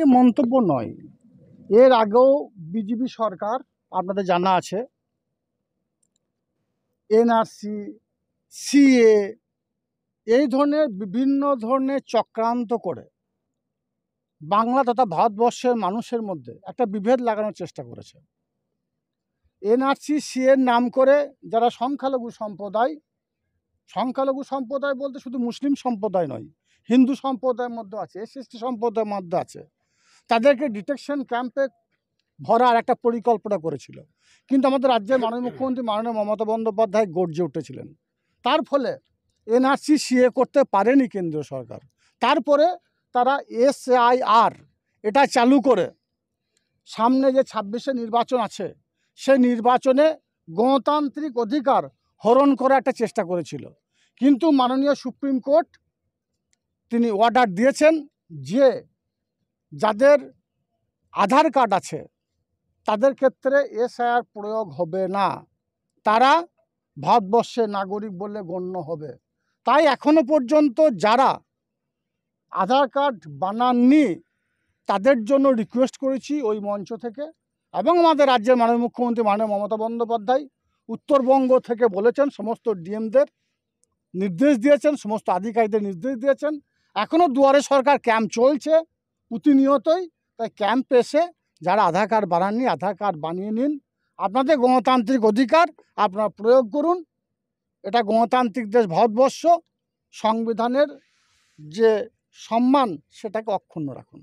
এ মন্তব্য নয়। এর আগেও বিজেপি সরকার, আপনাদের জানা আছে, এনআরসি, সিএ এই ধরনের বিভিন্ন ধরনের চক্রান্ত করে বাংলা তথা ভারতবর্ষের মানুষের মধ্যে একটা বিভেদ লাগানোর চেষ্টা করেছে। এনআরসি, সিএর নাম করে যারা সংখ্যালঘু সম্প্রদায় বলতে শুধু মুসলিম সম্প্রদায় নয়, হিন্দু সম্প্রদায়ের মধ্যে আছে, এসসি সম্প্রদায়ের মধ্যে আছে, তাদেরকে ডিটেকশন ক্যাম্পে ভরার একটা পরিকল্পনা করেছিল। কিন্তু আমাদের রাজ্যের মাননীয় মুখ্যমন্ত্রী মাননীয় মমতা বন্দ্যোপাধ্যায় গর্জে উঠেছিলেন। তার ফলে এনআরসি, সিএ করতে পারেনি কেন্দ্রীয় সরকার। তারপরে তারা এসআইআর এটা চালু করে সামনে যে 26শে নির্বাচন আছে, সেই নির্বাচনে গণতান্ত্রিক অধিকার হরণ করার একটা চেষ্টা করেছিল। কিন্তু মাননীয় সুপ্রিম কোর্ট তিনি অর্ডার দিয়েছেন যে যাদের আধার কার্ড আছে তাদের ক্ষেত্রে এসআইআর প্রয়োগ হবে না, তারা ভারতবর্ষের নাগরিক বলে গণ্য হবে। তাই এখনো পর্যন্ত যারা আধার কার্ড বানাননি তাদের জন্য রিকোয়েস্ট করেছি ওই মঞ্চ থেকে, এবং আমাদের রাজ্যের মাননীয় মুখ্যমন্ত্রী মাননীয় মমতা বন্দ্যোপাধ্যায় উত্তরবঙ্গ থেকে বলেছেন, সমস্ত ডিএমদের নির্দেশ দিয়েছেন, সমস্ত আধিকারিকদের নির্দেশ দিয়েছেন। এখনও দুয়ারে সরকার ক্যাম্প চলছে প্রতিনিয়তই। তাই ক্যাম্পে এসে যারা আধার কার্ড বানাননি আধার কার্ড বানিয়ে নিন, আপনাদের গণতান্ত্রিক অধিকার আপনারা প্রয়োগ করুন। এটা গণতান্ত্রিক দেশ ভারতবর্ষ, সংবিধানের যে সম্মান সেটাকে অক্ষুণ্ণ রাখুন।